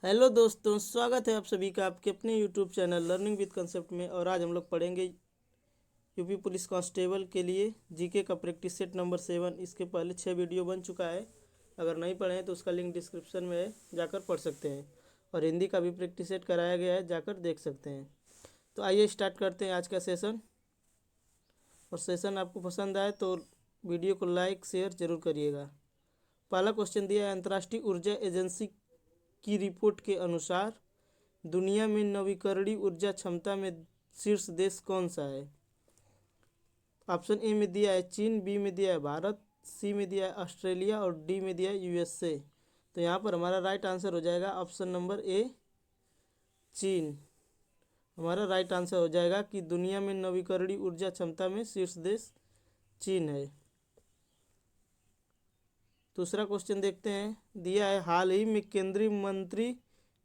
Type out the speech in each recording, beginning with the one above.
Hello दोस्तों, स्वागत है आप सभी का आपके अपने YouTube channel learning with concept में। और आज हम लोग पढ़ेंगे यूपी पुलिस कांस्टेबल के लिए जीके का प्रैक्टिस सेट नंबर 7। इसके पहले 6 वीडियो बन चुका है। अगर नहीं पढ़े हैं तो उसका लिंक डिस्क्रिप्शन में है, जाकर पढ़ सकते हैं। और हिंदी का भी प्रैक्टिस सेट कराया गया है, जाकर देख सकते हैं। तो आइए स्टार्ट करते हैं आज का सेशन। और सेशन आपको पसंद आए तो वीडियो को लाइक शेयर ज़रूर करिएगा। पहला क्वेश्चन दिया है, अंतर्राष्ट्रीय ऊर्जा एजेंसी की रिपोर्ट के अनुसार दुनिया में नवीकरणीय ऊर्जा क्षमता में शीर्ष देश कौन सा है। ऑप्शन ए में दिया है चीन, बी में दिया है भारत, सी में दिया है ऑस्ट्रेलिया और डी में दिया है यूएसए। तो यहाँ पर हमारा राइट आंसर हो जाएगा ऑप्शन नंबर ए, चीन। हमारा राइट आंसर हो जाएगा कि दुनिया में नवीकरणीय ऊर्जा क्षमता में शीर्ष देश चीन है। दूसरा क्वेश्चन देखते हैं, दिया है हाल ही में केंद्रीय मंत्री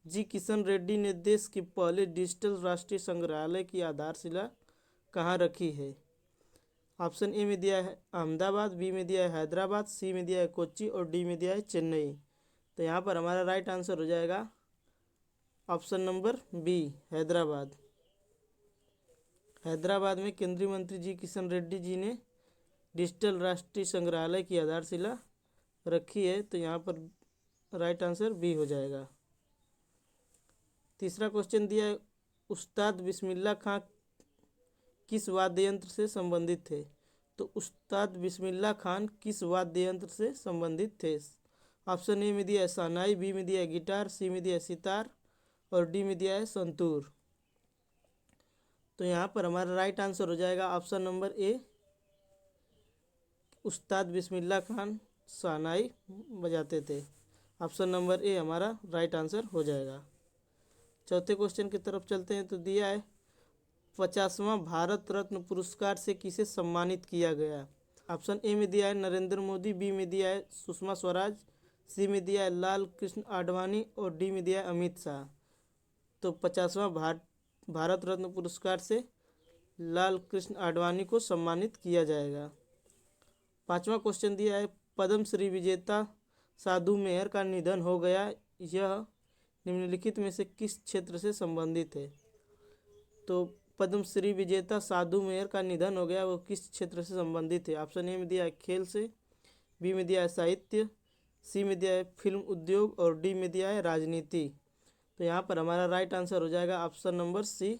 जी किशन रेड्डी ने देश के पहले डिजिटल राष्ट्रीय संग्रहालय की आधारशिला कहाँ रखी है। ऑप्शन ए में दिया है अहमदाबाद, बी में दिया है हैदराबाद, सी में दिया है कोच्चि और डी में दिया है चेन्नई। तो यहाँ पर हमारा राइट आंसर हो जाएगा option number B, Hyderabad. Hyderabad में केंद्रीय मंत्री जी किशन रेड्डी जी ने डिजिटल राष्ट्रीय संग्रहालय की आधारशिला रखी है। तो यहाँ पर राइट आंसर बी हो जाएगा। तीसरा क्वेश्चन दिया है, उस्ताद बिस्मिल्लाह खां किस वाद्य यंत्र से संबंधित थे। तो उस्ताद बिस्मिल्लाह खान किस वाद्य यंत्र से संबंधित थे। ऑप्शन ए में दिया है शहनाई, बी में दिया है गिटार, सी में दिया है सितार और डी में दिया है संतूर। तो यहाँ पर हमारा राइट आंसर हो जाएगा ऑप्शन नंबर ए, उस्ताद बिस्मिल्लाह खान शहनाई बजाते थे। ऑप्शन नंबर ए हमारा राइट आंसर हो जाएगा। चौथे क्वेश्चन की तरफ चलते हैं। तो दिया है 50वां भारत रत्न पुरस्कार से किसे सम्मानित किया गया। ऑप्शन ए में दिया है नरेंद्र मोदी, बी में दिया है सुषमा स्वराज, सी में दिया है लाल कृष्ण आडवाणी और डी में दिया है अमित शाह। तो 50वां भारत रत्न पुरस्कार से लाल कृष्ण आडवाणी को सम्मानित किया जाएगा। पांचवा क्वेश्चन दिया है, पद्मश्री विजेता साधु मेहर का निधन हो गया, यह निम्नलिखित में से किस क्षेत्र से संबंधित है। तो पद्मश्री विजेता साधु मेहर का निधन हो गया, वो किस क्षेत्र से संबंधित है। ऑप्शन ए में दिया है खेल से, बी में दिया है साहित्य, सी में दिया है फिल्म उद्योग और डी में दिया है राजनीति। तो यहाँ पर हमारा राइट आंसर हो जाएगा ऑप्शन नंबर सी,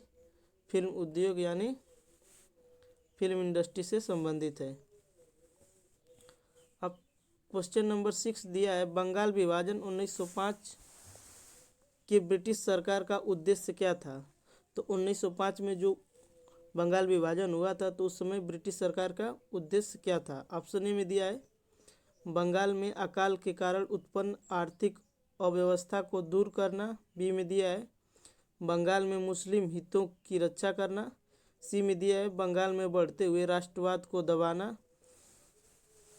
फिल्म उद्योग, यानी फिल्म इंडस्ट्री से संबंधित है। अब क्वेश्चन नंबर 6 दिया है, बंगाल विभाजन 1905 कि ब्रिटिश सरकार का उद्देश्य क्या था। तो 1905 में जो बंगाल विभाजन हुआ था, तो उस समय ब्रिटिश सरकार का उद्देश्य क्या था। ऑप्शन ए में दिया है बंगाल में अकाल के कारण उत्पन्न आर्थिक अव्यवस्था को दूर करना, बी में दिया है बंगाल में मुस्लिम हितों की रक्षा करना, सी में दिया है बंगाल में बढ़ते हुए राष्ट्रवाद को दबाना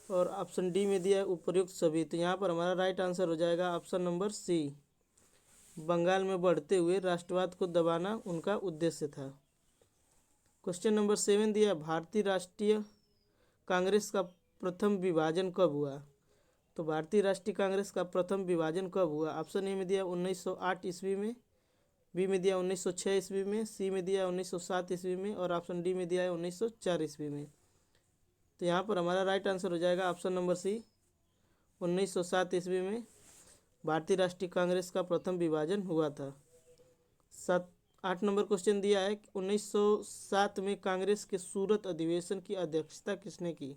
और ऑप्शन डी में दिया है उपयुक्त सभी। तो यहाँ पर हमारा राइट आंसर हो जाएगा ऑप्शन नंबर सी, बंगाल में बढ़ते हुए राष्ट्रवाद को दबाना उनका उद्देश्य था। क्वेश्चन नंबर 7 दिया, भारतीय राष्ट्रीय कांग्रेस का प्रथम विभाजन कब हुआ। तो भारतीय राष्ट्रीय कांग्रेस का प्रथम विभाजन कब हुआ। ऑप्शन ए में दिया 1908 ईस्वी में, बी में दिया 1906 ईस्वी में, सी में दिया 1907 ईस्वी में और ऑप्शन डी में दिया है 1904 ईस्वी में। तो यहाँ पर हमारा राइट आंसर हो जाएगा ऑप्शन नंबर सी, 1907 ईस्वी में भारतीय राष्ट्रीय कांग्रेस का प्रथम विभाजन हुआ था। 8 नंबर क्वेश्चन दिया है, 1907 में कांग्रेस के सूरत अधिवेशन की अध्यक्षता किसने की।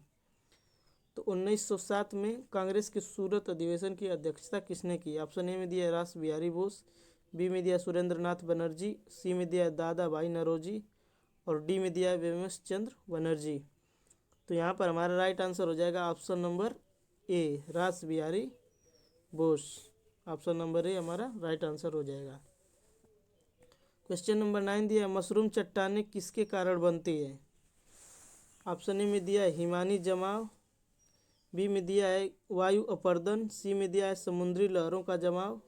तो 1907 में कांग्रेस के सूरत अधिवेशन की अध्यक्षता किसने की। ऑप्शन ए में दिया है रास बिहारी बोस, बी में दिया सुरेंद्र नाथ बनर्जी, सी में दिया है दादा भाई नौरोजी और डी में दिया है वेमस चंद्र बनर्जी। तो यहाँ पर हमारा राइट आंसर हो जाएगा ऑप्शन नंबर ए, रास Bihari Bose. Option number A हमारा राइट आंसर हो जाएगा। क्वेश्चन नंबर 9 दिया है, मशरूम चट्टानें किसके कारण बनती है। ऑप्शन ए में दिया है हिमानी जमाव, बी में दिया है वायु अपर्दन, सी में दिया है समुद्री लहरों का जमाव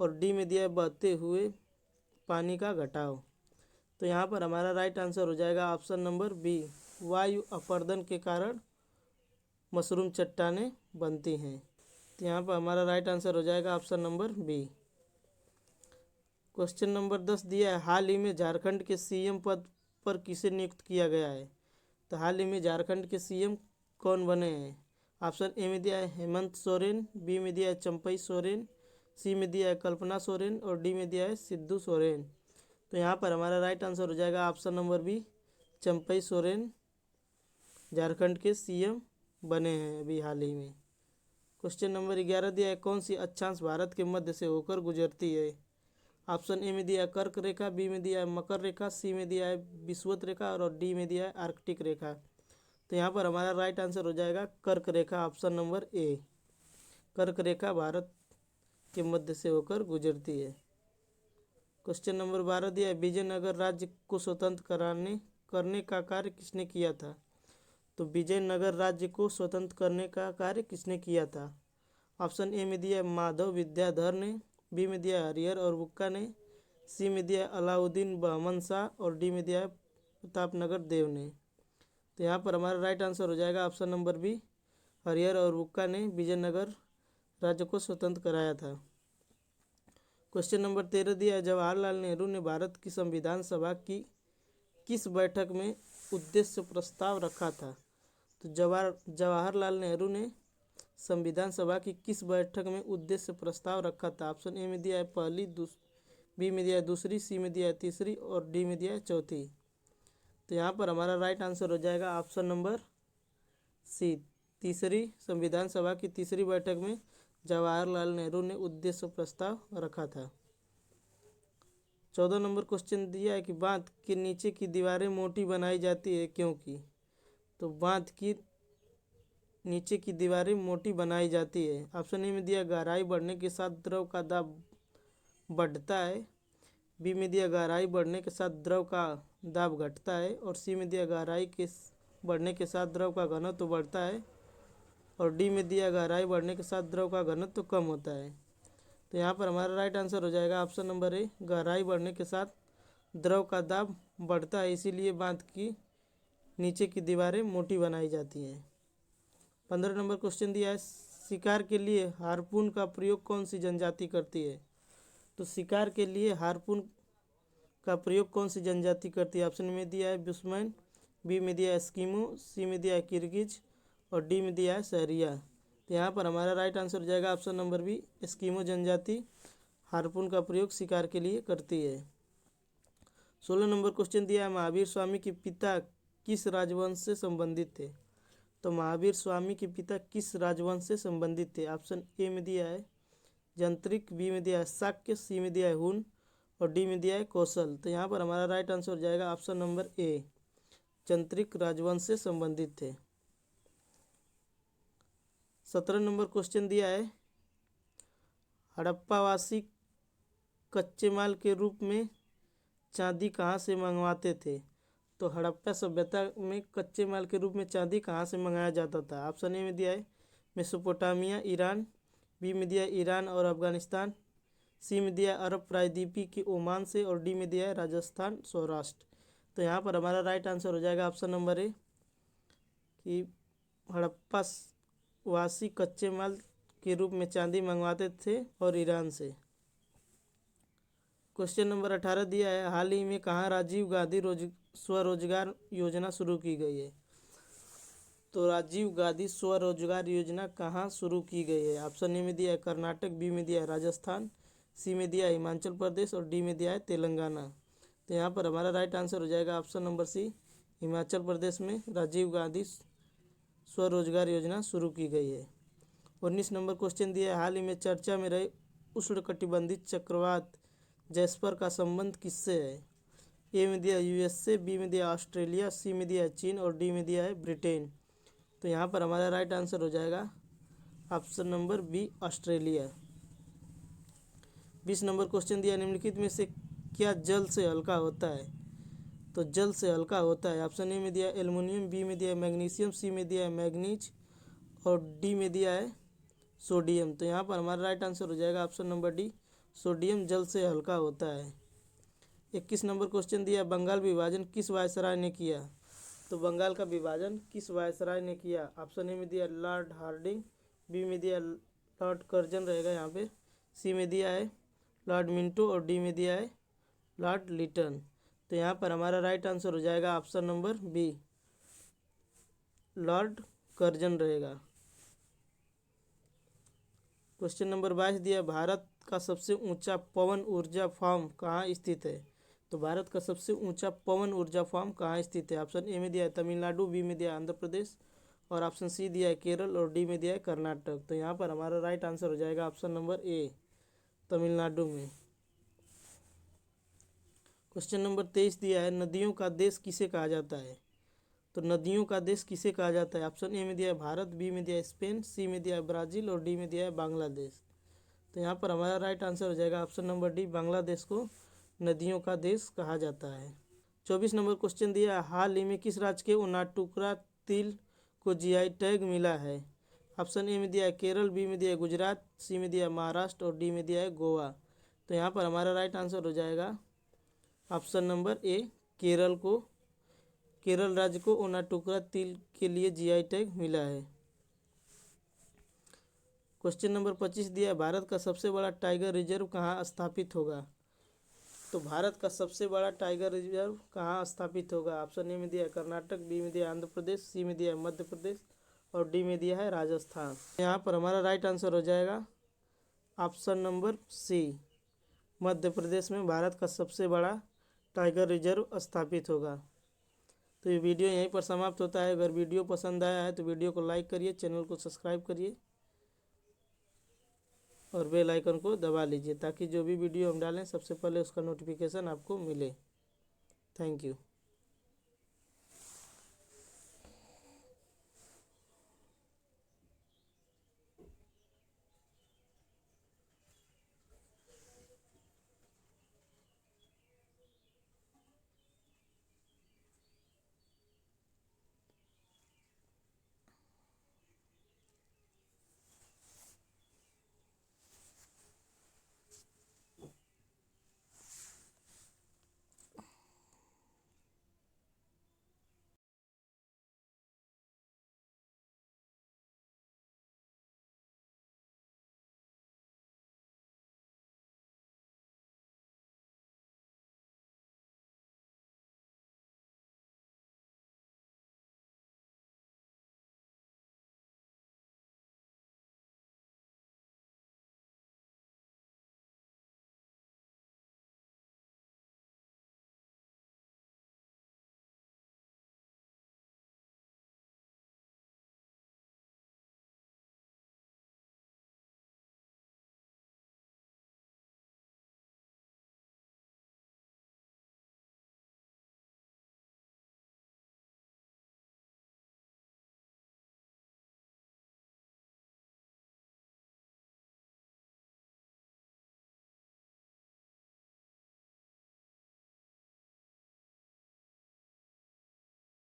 और डी में दिया है बहते हुए पानी का घटाव। तो यहाँ पर हमारा राइट आंसर हो जाएगा ऑप्शन नंबर बी, वायु अपर्दन के कारण मशरूम चट्टानें बनती हैं। तो यहाँ पर हमारा राइट आंसर हो जाएगा option number B. Question number 10 दिया है, हाल ही में झारखंड के सीएम पद पर किसे नियुक्त किया गया है। तो हाल ही में झारखंड के सीएम कौन बने हैं। ऑप्शन ए में दिया है हेमंत सोरेन, बी में दिया है चंपई सोरेन, सी में दिया है कल्पना सोरेन और डी में दिया है सिद्धू सोरेन। तो यहाँ पर हमारा राइट आंसर हो जाएगा option number B, Champai Soren Jharkhand के सीएम बने हैं अभी हाल ही में। क्वेश्चन नंबर 11 दिया है, कौन सी अक्षांश भारत के मध्य से होकर गुजरती है। ऑप्शन ए में दिया है कर्क रेखा, बी में दिया है मकर रेखा, सी में दिया है विषुवत रेखा और डी में दिया है आर्कटिक रेखा। तो यहाँ पर हमारा राइट आंसर हो जाएगा कर्क रेखा, ऑप्शन नंबर ए। कर्क रेखा भारत के मध्य से होकर गुजरती है। क्वेश्चन नंबर 12 दिया है, विजयनगर राज्य को स्वतंत्र करने का कार्य किसने किया था। तो विजयनगर राज्य को स्वतंत्र करने का कार्य किसने किया था। ऑप्शन ए में दिया है माधव विद्याधर ने, बी में दिया है हरिहर और बुक्का ने, सी में दिया है अलाउद्दीन बहमन शाह और डी में दिया है प्रतापनगर देव ने। तो यहाँ पर हमारा राइट आंसर हो जाएगा ऑप्शन नंबर बी, हरिहर और बुक्का ने विजयनगर राज्य को स्वतंत्र कराया था। क्वेश्चन नंबर 13 दिया है, जवाहरलाल नेहरू ने भारत की संविधान सभा की किस बैठक में उद्देश्य प्रस्ताव रखा था। तो जवाहरलाल नेहरू ने संविधान सभा की किस बैठक में उद्देश्य प्रस्ताव रखा था। ऑप्शन ए में दिया है पहली, बी में दिया है दूसरी, सी में दिया है तीसरी और डी में दिया है चौथी। तो यहाँ पर हमारा राइट आंसर हो जाएगा ऑप्शन नंबर सी, तीसरी। संविधान सभा की तीसरी बैठक में जवाहरलाल नेहरू ने उद्देश्य प्रस्ताव रखा था। 14 नंबर क्वेश्चन दिया है कि बांध के नीचे की दीवारें मोटी बनाई जाती है क्योंकि। तो बांध की नीचे की दीवारें मोटी बनाई जाती है। ऑप्शन ए में दिया गहराई बढ़ने के साथ द्रव का दाब बढ़ता है, बी में दिया गहराई बढ़ने के साथ द्रव का दाब घटता है और सी में दिया गहराई के बढ़ने के साथ द्रव का घनत्व बढ़ता है और डी में दिया गहराई बढ़ने के साथ द्रव का घनत्व कम होता है। तो यहाँ पर हमारा राइट आंसर हो जाएगा ऑप्शन नंबर ए, गहराई बढ़ने के साथ द्रव का दाब बढ़ता है, इसीलिए बांध की नीचे की दीवारें मोटी बनाई जाती हैं। 15 नंबर क्वेश्चन दिया है, शिकार के लिए हार्पून का प्रयोग कौन सी जनजाति करती है। तो शिकार के लिए हार्पून का प्रयोग कौन सी जनजाति करती है। ऑप्शन में दिया है बुशमैन, बी में दिया है एस्किमो, सी में दिया है किर्गिज और डी में दिया है सहरिया। तो यहाँ पर हमारा राइट आंसर हो जाएगा ऑप्शन नंबर बी, एस्किमो जनजाति हार्पून का प्रयोग शिकार के लिए करती है। 16 नंबर क्वेश्चन दिया है, महावीर स्वामी के पिता किस राजवंश से संबंधित थे। तो महावीर स्वामी के पिता किस राजवंश से संबंधित थे। ऑप्शन ए में दिया है जंत्रिक, बी में दिया है शाक्य, सी में दिया है हुन और डी में दिया है कौशल। तो यहाँ पर हमारा राइट आंसर हो जाएगा ऑप्शन नंबर ए, जंत्रिक राजवंश से संबंधित थे। 17 नंबर क्वेश्चन दिया है, हड़प्पावासी कच्चे माल के रूप में चांदी कहाँ से मंगवाते थे। तो हड़प्पा सभ्यता में कच्चे माल के रूप में चांदी कहाँ से मंगाया जाता था। ऑप्शन ए में दिया है मेसोपोटामिया ईरान, बी में दिया है ईरान और अफगानिस्तान, सी में दिया है अरब प्रायद्वीपीय के ओमान से और डी में दिया है राजस्थान सौराष्ट्र। तो यहाँ पर हमारा राइट आंसर हो जाएगा ऑप्शन नंबर ए कि हड़प्पा वासी कच्चे माल के रूप में चांदी मंगवाते थे और ईरान से। क्वेश्चन नंबर 18 दिया है, हाल ही में कहाँ राजीव गांधी स्वरोजगार योजना शुरू की गई है। तो राजीव गांधी स्वरोजगार योजना कहाँ शुरू की गई है। ऑप्शन ए में दिया है कर्नाटक, बी में दिया है राजस्थान, सी में दिया है हिमाचल प्रदेश और डी में दिया है तेलंगाना। तो यहाँ पर हमारा राइट आंसर हो जाएगा option number C, Himachal Pradesh में राजीव गांधी स्वरोजगार योजना शुरू की गई है। 19 नंबर क्वेश्चन दिया है, हाल ही में चर्चा में रहे उष्णकटिबंधीय चक्रवात जैस्पर का संबंध किससे है। ए में दिया यूएसए, बी में दिया ऑस्ट्रेलिया, सी में दिया चीन और डी में दिया है ब्रिटेन। तो यहाँ पर हमारा राइट आंसर हो जाएगा option number B, Australia. 20 number question दिया, निम्नलिखित में से क्या जल से हल्का होता है। तो जल से हल्का होता है। ऑप्शन ए में दिया है एल्युमिनियम, बी में दिया है मैग्नीशियम, सी में दिया है मैग्नीज और डी में दिया है सोडियम। तो यहाँ पर हमारा राइट आंसर हो जाएगा ऑप्शन नंबर डी, सोडियम जल से हल्का होता है। 21 नंबर क्वेश्चन दिया, बंगाल विभाजन किस वायसराय ने किया। तो बंगाल का विभाजन किस वायसराय ने किया। ऑप्शन ए में दिया लॉर्ड हार्डिंग, बी में दिया लॉर्ड कर्जन रहेगा यहाँ पे, सी में दिया है लॉर्ड मिंटो और डी में दिया है लॉर्ड लिटन। तो यहाँ पर हमारा राइट आंसर हो जाएगा option number B, Lord Curzon रहेगा। क्वेश्चन नंबर 22 दिया, भारत का सबसे ऊंचा पवन ऊर्जा फार्म कहाँ स्थित है? तो भारत का सबसे ऊंचा पवन ऊर्जा फार्म कहाँ स्थित है? ऑप्शन ए में दिया है तमिलनाडु, बी में दिया है आंध्र प्रदेश और ऑप्शन सी दिया है केरल और डी में दिया है कर्नाटक। तो यहाँ पर हमारा राइट आंसर हो जाएगा ऑप्शन नंबर ए, तमिलनाडु में। क्वेश्चन नंबर 23 दिया है, नदियों का देश किसे कहा जाता है? तो नदियों का देश किसे कहा जाता है? ऑप्शन ए में दिया है भारत, बी में दिया है स्पेन, सी में दिया है ब्राज़ील और डी में दिया है बांग्लादेश। तो यहाँ पर हमारा राइट आंसर हो जाएगा ऑप्शन नंबर डी, बांग्लादेश को नदियों का देश कहा जाता है। 24 नंबर क्वेश्चन दिया है, हाल ही में किस राज्य के उनाटुकरा तिल को जीआई टैग मिला है? ऑप्शन ए में दिया है केरल, बी में दिया है गुजरात, सी में दिया है महाराष्ट्र और डी में दिया है गोवा। तो यहाँ पर हमारा राइट आंसर हो जाएगा ऑप्शन नंबर ए, केरल राज्य को ओनाटुकरा तिल के लिए जीआई टैग मिला है। क्वेश्चन नंबर 25 दिया, भारत का सबसे बड़ा टाइगर रिजर्व कहाँ स्थापित होगा? तो भारत का सबसे बड़ा टाइगर रिजर्व कहाँ स्थापित होगा? ऑप्शन ए में दिया है कर्नाटक, बी में दिया है आंध्र प्रदेश, सी में दिया है मध्य प्रदेश और डी में दिया है राजस्थान। यहाँ पर हमारा राइट आंसर हो जाएगा option number C, Madhya Pradesh में भारत का सबसे बड़ा टाइगर रिजर्व स्थापित होगा। तो ये वीडियो यहीं पर समाप्त होता है। अगर वीडियो पसंद आया है तो वीडियो को लाइक करिए, चैनल को सब्सक्राइब करिए और बेल आइकन को दबा लीजिए ताकि जो भी वीडियो हम डालें सबसे पहले उसका नोटिफिकेशन आपको मिले। Thank you.